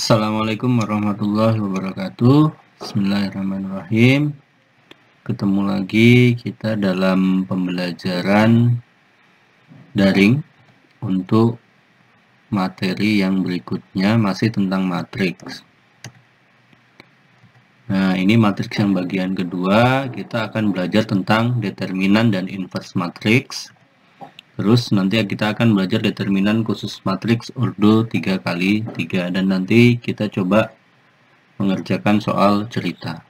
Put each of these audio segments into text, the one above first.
Assalamualaikum warahmatullahi wabarakatuh. Bismillahirrahmanirrahim. Ketemu lagi kita dalam pembelajaran daring untuk materi yang berikutnya, masih tentang matriks. Nah, ini matriks yang bagian kedua. Kita akan belajar tentang determinan dan inverse matriks. Terus nanti kita akan belajar determinan khusus matriks ordo 3x3, dan nanti kita coba mengerjakan soal cerita.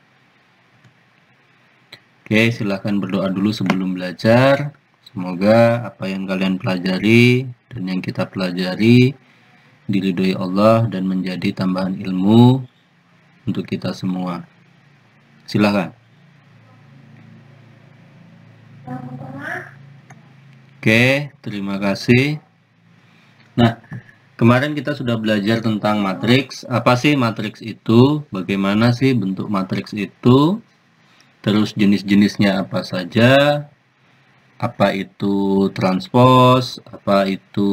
Oke, silahkan berdoa dulu sebelum belajar. Semoga apa yang kalian pelajari dan yang kita pelajari diridhoi Allah dan menjadi tambahan ilmu untuk kita semua. Silahkan. Oke, terima kasih. Nah, kemarin kita sudah belajar tentang matriks. Apa sih matriks itu? Bagaimana sih bentuk matriks itu? Terus jenis-jenisnya apa saja? Apa itu transpos? Apa itu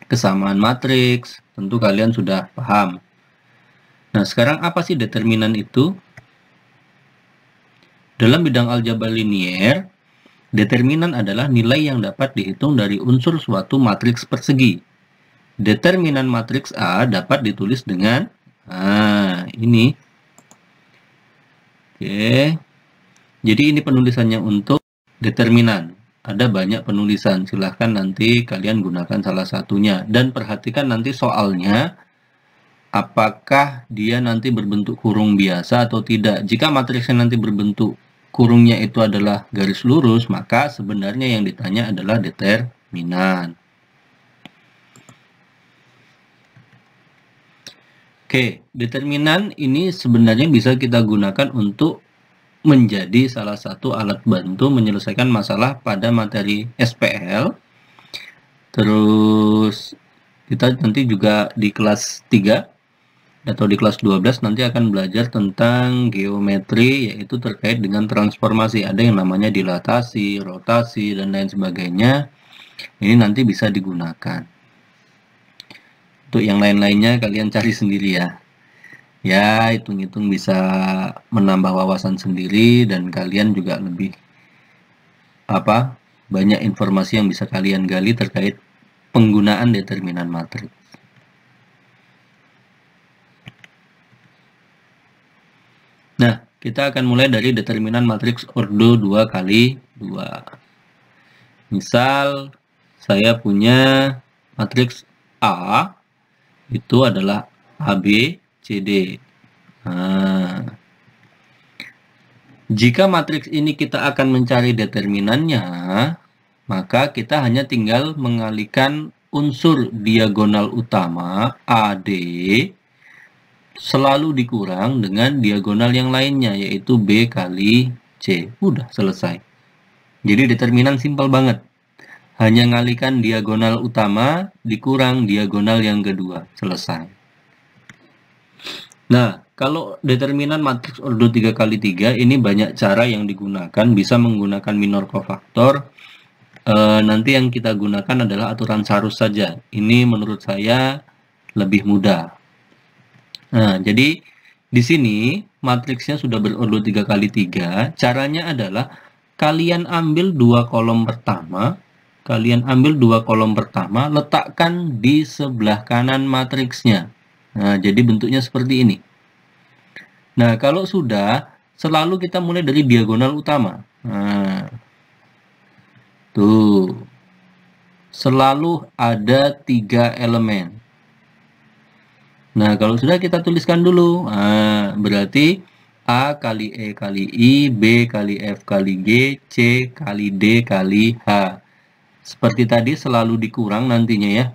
kesamaan matriks? Tentu kalian sudah paham. Nah, sekarang apa sih determinan itu? Dalam bidang aljabar linier, determinan adalah nilai yang dapat dihitung dari unsur suatu matriks persegi. Determinan matriks A dapat ditulis dengan ini. Oke. Jadi ini penulisannya untuk determinan. Ada banyak penulisan. Silahkan nanti kalian gunakan salah satunya. Dan perhatikan nanti soalnya, apakah dia nanti berbentuk kurung biasa atau tidak. Jika matriksnya nanti berbentuk kurungnya itu adalah garis lurus, maka sebenarnya yang ditanya adalah determinan. Oke, determinan ini sebenarnya bisa kita gunakan untuk menjadi salah satu alat bantu menyelesaikan masalah pada materi SPL. Terus kita nanti juga di kelas 3 atau di kelas 12 nanti akan belajar tentang geometri, yaitu terkait dengan transformasi. Ada yang namanya dilatasi, rotasi, dan lain sebagainya. Ini nanti bisa digunakan. Untuk yang lain-lainnya kalian cari sendiri ya. Ya, hitung-hitung bisa menambah wawasan sendiri, dan kalian juga lebih banyak informasi yang bisa kalian gali terkait penggunaan determinan matriks. Nah, kita akan mulai dari determinan matriks ordo 2x2. Misal, saya punya matriks A, itu adalah AB, CD. Nah, jika matriks ini kita akan mencari determinannya, maka kita hanya tinggal mengalihkan unsur diagonal utama AD selalu dikurang dengan diagonal yang lainnya, yaitu B kali C. Udah selesai. Jadi determinan simpel banget. Hanya ngalihkan diagonal utama dikurang diagonal yang kedua. Selesai. Nah, kalau determinan matriks ordo 3x3 ini banyak cara yang digunakan. Bisa menggunakan minor cofaktor. Nanti yang kita gunakan adalah aturan Sarus saja. Ini menurut saya lebih mudah. Nah, jadi di sini matriksnya sudah berordo 3x3. Caranya adalah kalian ambil dua kolom pertama, letakkan di sebelah kanan matriksnya. Nah, jadi bentuknya seperti ini. Nah, kalau sudah, selalu kita mulai dari diagonal utama. Nah, tuh. Selalu ada 3 elemen. Nah, kalau sudah kita tuliskan dulu. Nah, berarti A kali E kali I, B kali F kali G, C kali D kali H. Seperti tadi selalu dikurang nantinya ya.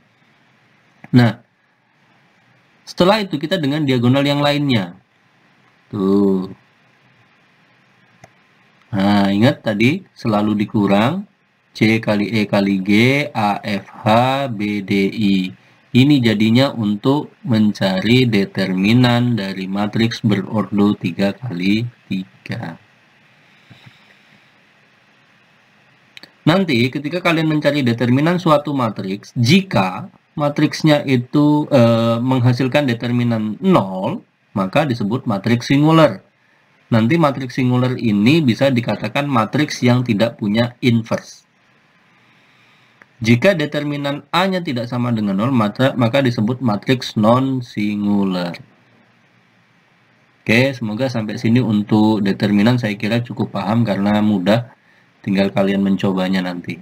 Nah, setelah itu kita dengan diagonal yang lainnya. Tuh. Nah, ingat tadi selalu dikurang. C kali E kali G, A F H, B D I. Ini jadinya untuk mencari determinan dari matriks berordo 3x3. Nanti ketika kalian mencari determinan suatu matriks, jika matriksnya itu menghasilkan determinan 0, maka disebut matriks singular. Nanti matriks singular ini bisa dikatakan matriks yang tidak punya inverse. Jika determinan A-nya tidak sama dengan 0, maka disebut matriks non-singular. Oke, semoga sampai sini untuk determinan saya kira cukup paham karena mudah. Tinggal kalian mencobanya nanti.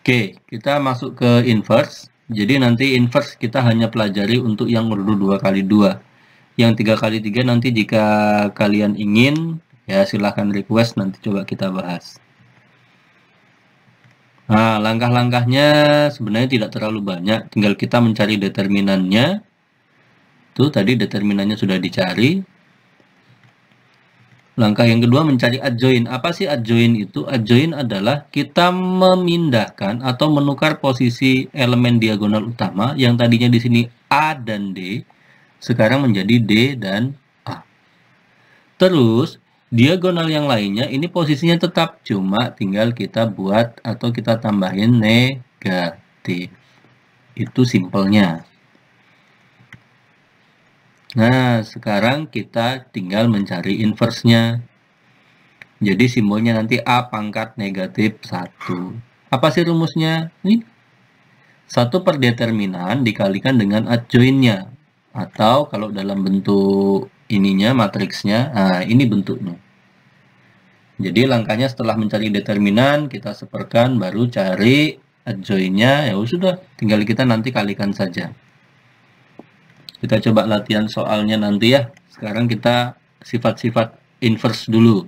Oke, kita masuk ke inverse. Jadi nanti inverse kita hanya pelajari untuk yang ordo 2x2. Yang 3x3 nanti jika kalian ingin, ya silahkan request, nanti coba kita bahas. Nah, langkah-langkahnya sebenarnya tidak terlalu banyak, tinggal kita mencari determinannya. Tuh, tadi determinannya sudah dicari. Langkah yang kedua mencari adjoint. Apa sih adjoint itu? Adjoint adalah kita memindahkan atau menukar posisi elemen diagonal utama yang tadinya di sini A dan D, sekarang menjadi D dan A. Terus, diagonal yang lainnya ini posisinya tetap, cuma tinggal kita buat atau kita tambahin negatif. Itu simpelnya. Nah, sekarang kita tinggal mencari inverse-nya. Jadi simbolnya nanti A pangkat negatif 1. Apa sih rumusnya? Ini 1 per determinan dikalikan dengan adjoint-nya. Atau kalau dalam bentuk ininya, matriksnya, nah ini bentuknya. Jadi langkahnya setelah mencari determinan, kita seperkan, baru cari adjoint-nya, ya sudah, tinggal kita nanti kalikan saja. Kita coba latihan soalnya nanti ya. Sekarang kita sifat-sifat inverse dulu.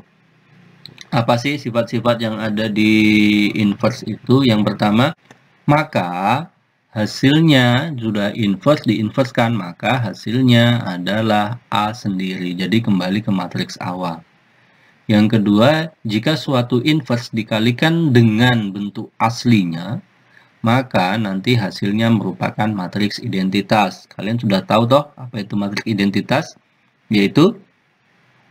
Apa sih sifat-sifat yang ada di inverse itu? Yang pertama, maka hasilnya sudah inverse diinverskan, maka hasilnya adalah A sendiri. Jadi kembali ke matriks awal. Yang kedua, jika suatu inverse dikalikan dengan bentuk aslinya, maka nanti hasilnya merupakan matriks identitas. Kalian sudah tahu toh apa itu matriks identitas? Yaitu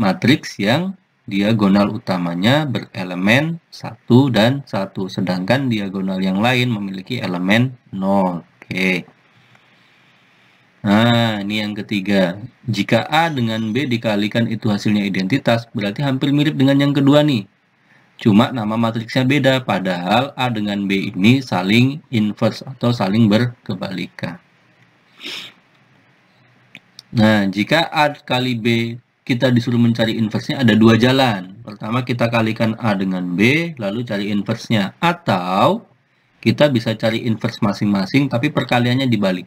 matriks yang diagonal utamanya berelemen 1 dan 1, sedangkan diagonal yang lain memiliki elemen 0. Oke. Nah, ini yang ketiga. Jika A dengan B dikalikan itu hasilnya identitas, berarti hampir mirip dengan yang kedua nih. Cuma nama matriksnya beda, padahal A dengan B ini saling inverse atau saling berkebalikan. Nah, jika A kali B kita disuruh mencari inverse-nya, ada dua jalan. Pertama, kita kalikan A dengan B, lalu cari inverse-nya. Atau kita bisa cari inverse masing-masing, tapi perkaliannya dibalik.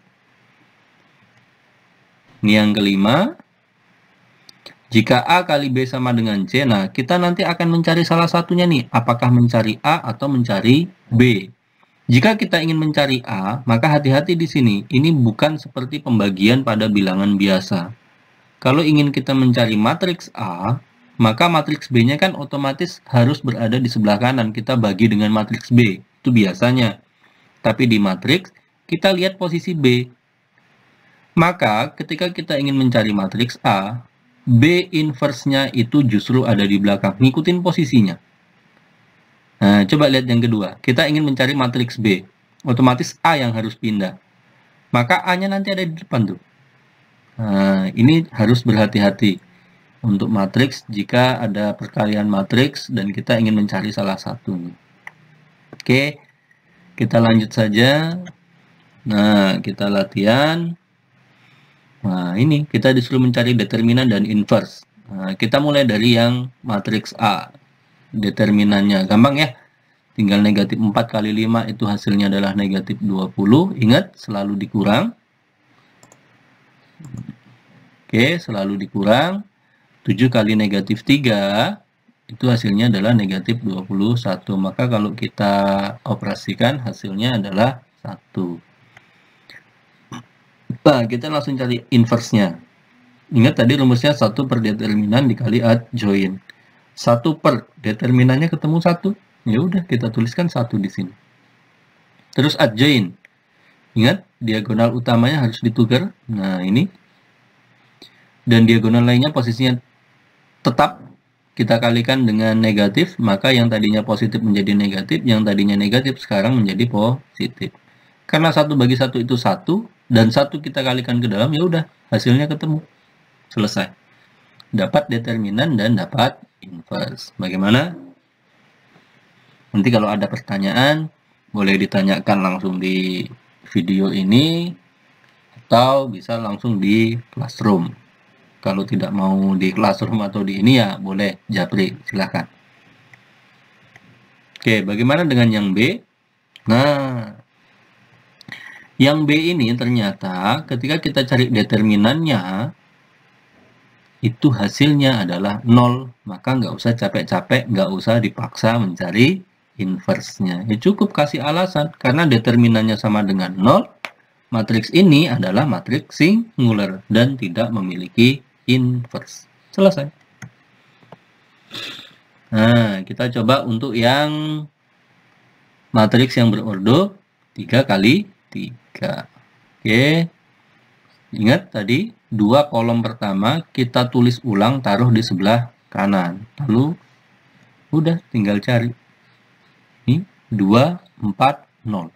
Ini yang kelima. Jika A kali B sama dengan C, nah kita nanti akan mencari salah satunya nih. Apakah mencari A atau mencari B? Jika kita ingin mencari A, maka hati-hati di sini. Ini bukan seperti pembagian pada bilangan biasa. Kalau ingin kita mencari matriks A, maka matriks B-nya kan otomatis harus berada di sebelah kanan. Kita bagi dengan matriks B. Itu biasanya. Tapi di matriks, kita lihat posisi B. Maka ketika kita ingin mencari matriks A, B inverse-nya itu justru ada di belakang. Ngikutin posisinya. Nah, coba lihat yang kedua. Kita ingin mencari matriks B. Otomatis A yang harus pindah. Maka A-nya nanti ada di depan tuh. Nah, ini harus berhati-hati untuk matriks jika ada perkalian matriks dan kita ingin mencari salah satu. Oke, kita lanjut saja. Nah, kita latihan. Nah, ini kita disuruh mencari determinan dan inverse. Nah, kita mulai dari yang matriks A. Determinannya gampang ya. Tinggal negatif 4 kali 5 itu hasilnya adalah negatif 20. Ingat, selalu dikurang. Oke, selalu dikurang. 7 kali negatif 3, itu hasilnya adalah negatif 21. Maka kalau kita operasikan, hasilnya adalah 1. Nah, kita langsung cari inverse-nya. Ingat tadi rumusnya 1 per determinan dikali adjoint. 1 per determinannya ketemu 1. Ya udah, kita tuliskan 1 di sini. Terus adjoint. Ingat, diagonal utamanya harus ditukar. Nah, ini. Dan diagonal lainnya posisinya tetap. kita kalikan dengan negatif, maka yang tadinya positif menjadi negatif, yang tadinya negatif sekarang menjadi positif. Karena 1 bagi 1 itu 1, dan 1 kita kalikan ke dalam, ya udah, hasilnya ketemu. Selesai. Dapat determinan dan dapat inverse. Bagaimana? Nanti kalau ada pertanyaan, boleh ditanyakan langsung di video ini, atau bisa langsung di classroom. Kalau tidak mau di classroom atau di ini ya boleh japri, silahkan. Oke, bagaimana dengan yang B? Nah, yang B ini ternyata ketika kita cari determinannya, itu hasilnya adalah 0. Maka nggak usah capek-capek, nggak usah dipaksa mencari inverse-nya. Ya cukup kasih alasan, karena determinannya sama dengan 0, matriks ini adalah matriks singular dan tidak memiliki inverse. Selesai. Nah, kita coba untuk yang matriks yang berordo 3 kali 3. Oke. Ingat tadi 2 kolom pertama kita tulis ulang, taruh di sebelah kanan. Lalu udah tinggal cari. Ini 2, 4, 0.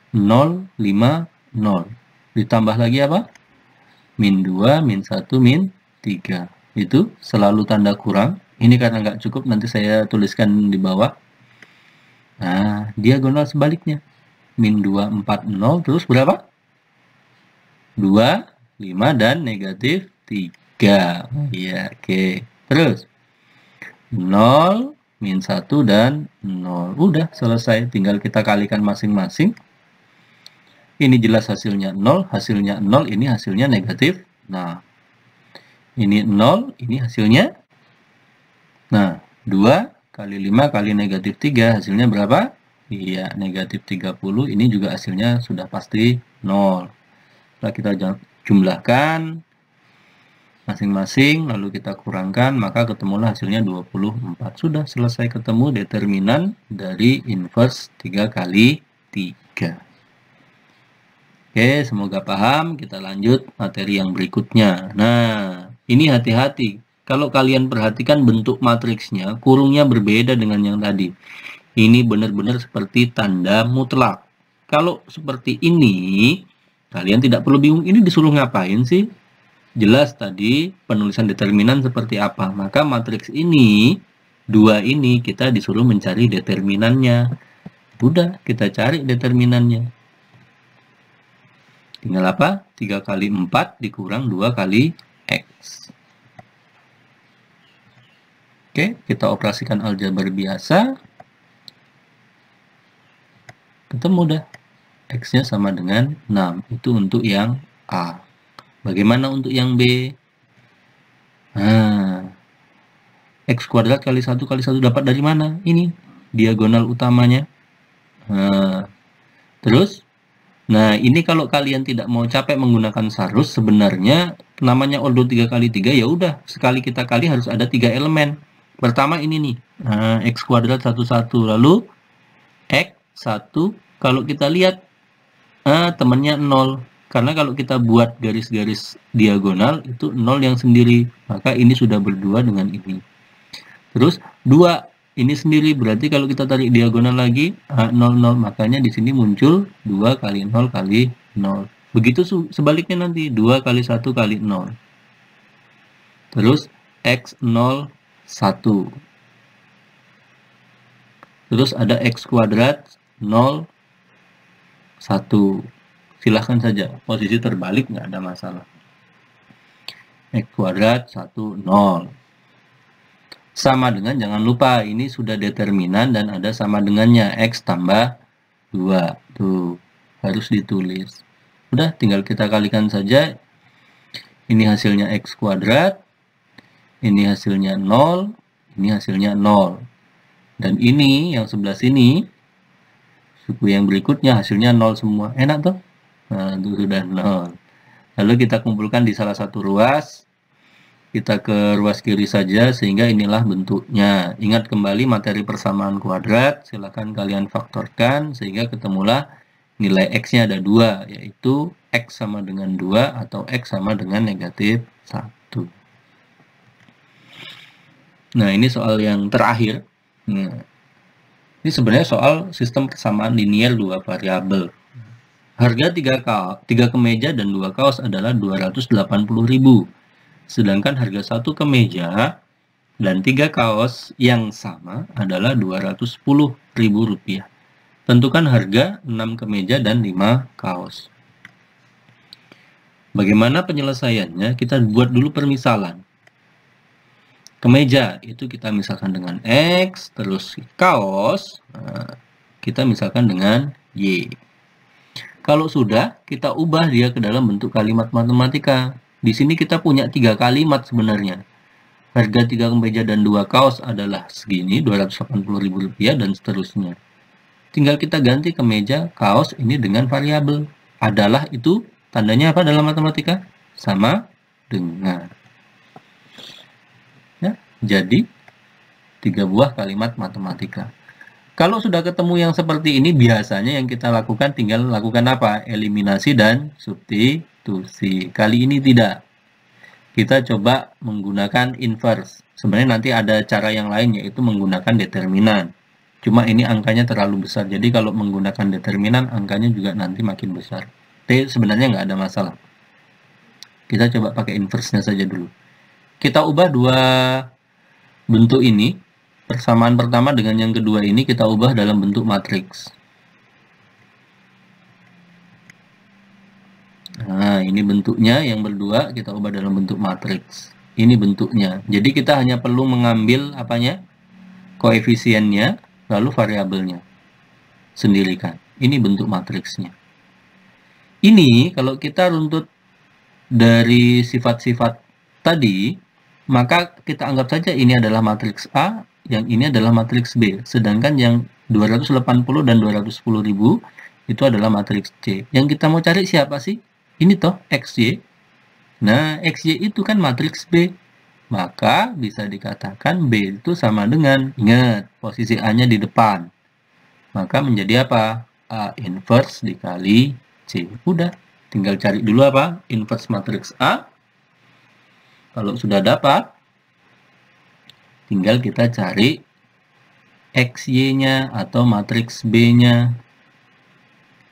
0, 5, 0. Ditambah lagi apa? Min 2, min 1, min 3. Itu selalu tanda kurang. Ini karena nggak cukup, nanti saya tuliskan di bawah. Nah, diagonal sebaliknya. Min 2, 4, 0. Terus berapa? 2, 5, dan negatif 3. Iya, oke. Terus 0, min 1, dan 0. Udah selesai. Tinggal kita kalikan masing-masing. Ini jelas hasilnya 0, hasilnya 0, ini hasilnya negatif. Nah, ini 0, ini hasilnya. Nah, 2 kali 5 kali negatif 3, hasilnya berapa? Iya, negatif 30, ini juga hasilnya sudah pasti 0. Setelah kita jumlahkan masing-masing, lalu kita kurangkan, maka ketemulah hasilnya 24. Sudah selesai ketemu determinan dari inverse 3 kali 3. Oke, semoga paham. Kita lanjut materi yang berikutnya. Nah, ini hati-hati. Kalau kalian perhatikan bentuk matriksnya, kurungnya berbeda dengan yang tadi. Ini benar-benar seperti tanda mutlak. Kalau seperti ini, kalian tidak perlu bingung, ini disuruh ngapain sih? Jelas tadi penulisan determinan seperti apa. Maka matriks ini, 2 ini, kita disuruh mencari determinannya. Udah, kita cari determinannya. Tinggal apa? 3 kali 4 dikurang 2 kali X. Oke, kita operasikan aljabar biasa. Ketemu dah. X-nya sama dengan 6. Itu untuk yang A. Bagaimana untuk yang B? Nah, X kuadrat kali 1 kali 1 dapat dari mana? Ini, diagonal utamanya. Nah, terus? Nah, ini kalau kalian tidak mau capek menggunakan sarus, sebenarnya namanya ordo 3 kali 3, ya udah, sekali kita kali harus ada 3 elemen. Pertama ini nih, X kuadrat 1, lalu X 1, kalau kita lihat, temannya 0. Karena kalau kita buat garis-garis diagonal, itu 0 yang sendiri. Maka ini sudah berdua dengan ini. Terus, 2. Ini sendiri, berarti kalau kita tarik diagonal lagi, 0, 0. Makanya di sini muncul 2 kali 0 kali 0. Begitu sebaliknya nanti, 2 kali 1 kali 0. Terus, X 0, 1. Terus ada X kuadrat 0, 1. Silahkan saja, posisi terbalik nggak ada masalah. X kuadrat 1, 0. Sama dengan, jangan lupa, ini sudah determinan dan ada sama dengannya, X tambah 2. Tuh, harus ditulis. Udah, tinggal kita kalikan saja. Ini hasilnya X kuadrat. Ini hasilnya 0. Ini hasilnya 0. Dan ini, yang sebelah sini, suku yang berikutnya hasilnya 0 semua. Enak tuh? Nah, itu sudah 0. Lalu kita kumpulkan di salah satu ruas. Kita ke ruas kiri saja, sehingga inilah bentuknya. Ingat kembali materi persamaan kuadrat, silakan kalian faktorkan, sehingga ketemulah nilai X-nya ada 2, yaitu X sama dengan 2 atau X sama dengan negatif 1. Nah, ini soal yang terakhir. Nah, ini sebenarnya soal sistem persamaan linear dua variabel. Harga 3 kemeja dan 2 kaos adalah 280.000. Sedangkan harga 1 kemeja dan 3 kaos yang sama adalah 210.000 rupiah. Tentukan harga 6 kemeja dan 5 kaos. Bagaimana penyelesaiannya? Kita buat dulu permisalan. Kemeja itu kita misalkan dengan X, terus kaos kita misalkan dengan Y. Kalau sudah, kita ubah dia ke dalam bentuk kalimat matematika. Di sini kita punya 3 kalimat sebenarnya. Harga 3 kemeja dan 2 kaos adalah segini, 280.000 rupiah dan seterusnya. Tinggal kita ganti kemeja, kaos ini dengan variabel. Adalah itu tandanya apa dalam matematika? Sama dengan. Ya, jadi 3 buah kalimat matematika. Kalau sudah ketemu yang seperti ini, biasanya yang kita lakukan tinggal lakukan apa? Eliminasi dan substitusi. Kali ini tidak. Kita coba menggunakan inverse. Sebenarnya nanti ada cara yang lain, yaitu menggunakan determinan. Cuma ini angkanya terlalu besar. Jadi kalau menggunakan determinan, angkanya juga nanti makin besar. Tapi sebenarnya nggak ada masalah. Kita coba pakai inverse-nya saja dulu. Kita ubah dua bentuk ini. Persamaan pertama dengan yang kedua ini kita ubah dalam bentuk matriks. Nah, ini bentuknya yang berdua kita ubah dalam bentuk matriks. Ini bentuknya. Jadi kita hanya perlu mengambil apanya? Koefisiennya, lalu variabelnya. Sendirikan. Ini bentuk matriksnya. Ini kalau kita runtut dari sifat-sifat tadi, maka kita anggap saja ini adalah matriks A, yang ini adalah matriks B. Sedangkan yang 280 dan 210.000 itu adalah matriks C. Yang kita mau cari siapa sih? Ini toh XY. Nah, XY itu kan matriks B. Maka bisa dikatakan B itu sama dengan, ingat, posisi A-nya di depan. Maka menjadi apa? A inverse dikali C. Udah, tinggal cari dulu apa? Inverse matriks A. Kalau sudah dapat, tinggal kita cari XY-nya atau matriks B-nya.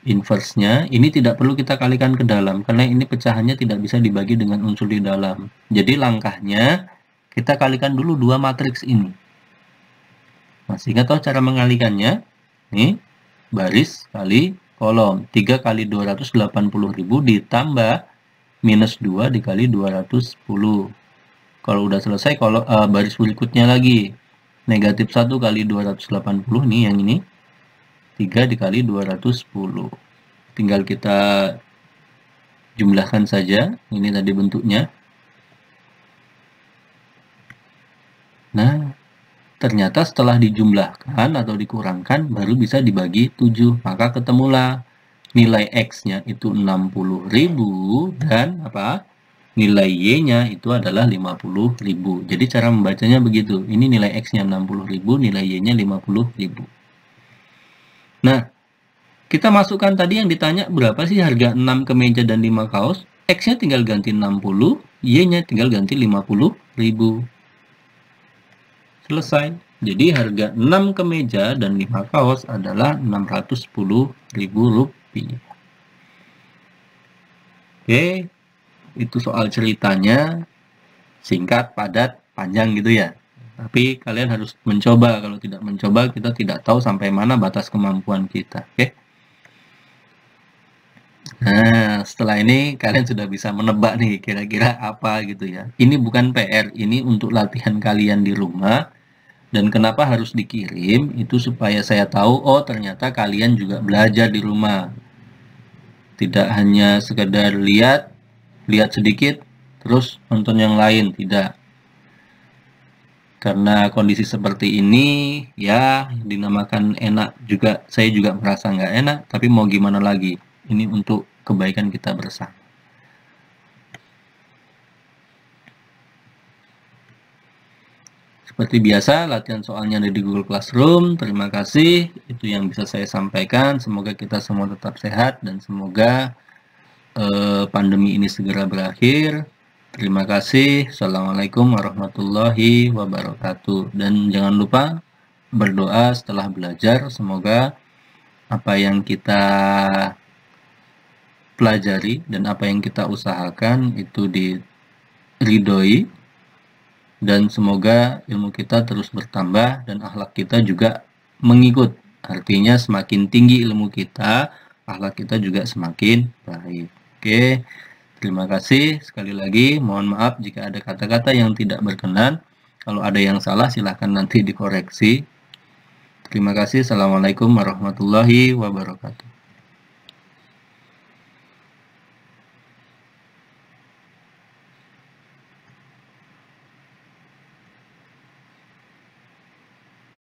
Inverse-nya, ini tidak perlu kita kalikan ke dalam, karena ini pecahannya tidak bisa dibagi dengan unsur di dalam. Jadi langkahnya, kita kalikan dulu dua matriks ini. Masih ingat toh cara mengalikannya? Nih, baris kali kolom. 3 kali 280.000 ditambah minus 2 dikali 210. Kalau udah selesai, kalau baris berikutnya lagi. Negatif 1 kali 280 nih yang ini. 3 dikali 210. Tinggal kita jumlahkan saja. Ini tadi bentuknya. Nah, ternyata setelah dijumlahkan atau dikurangkan, baru bisa dibagi 7. Maka ketemulah nilai X-nya itu 60.000 dan apa? Nilai Y-nya itu adalah 50.000. Jadi cara membacanya begitu. Ini nilai X-nya 60.000, nilai Y-nya 50.000. Nah, kita masukkan tadi yang ditanya berapa sih harga 6 kemeja dan 5 kaos. X-nya tinggal ganti 60, Y-nya tinggal ganti 50.000. Selesai. Jadi harga 6 kemeja dan 5 kaos adalah 610.000 rupiah. Oke. Itu soal ceritanya, singkat, padat, panjang gitu ya. Tapi kalian harus mencoba. Kalau tidak mencoba, kita tidak tahu sampai mana batas kemampuan kita. Oke? Nah, setelah ini kalian sudah bisa menebak nih kira-kira apa gitu ya. Ini bukan PR, ini untuk latihan kalian di rumah. Dan kenapa harus dikirim? Itu supaya saya tahu, oh ternyata kalian juga belajar di rumah. Tidak hanya sekedar lihat sedikit, terus nonton yang lain, tidak. Karena kondisi seperti ini, ya dinamakan enak juga, saya juga merasa nggak enak, tapi mau gimana lagi, ini untuk kebaikan kita bersama. Seperti biasa, latihan soalnya ada di Google Classroom. Terima kasih, itu yang bisa saya sampaikan. Semoga kita semua tetap sehat, dan semoga pandemi ini segera berakhir. Terima kasih. Assalamualaikum warahmatullahi wabarakatuh. Dan jangan lupa berdoa setelah belajar. Semoga apa yang kita pelajari dan apa yang kita usahakan itu diridhoi, dan semoga ilmu kita terus bertambah dan akhlak kita juga mengikut. Artinya semakin tinggi ilmu kita, akhlak kita juga semakin baik. Oke, terima kasih sekali lagi. Mohon maaf jika ada kata-kata yang tidak berkenan. Kalau ada yang salah silahkan nanti dikoreksi. Terima kasih. Assalamualaikum warahmatullahi wabarakatuh.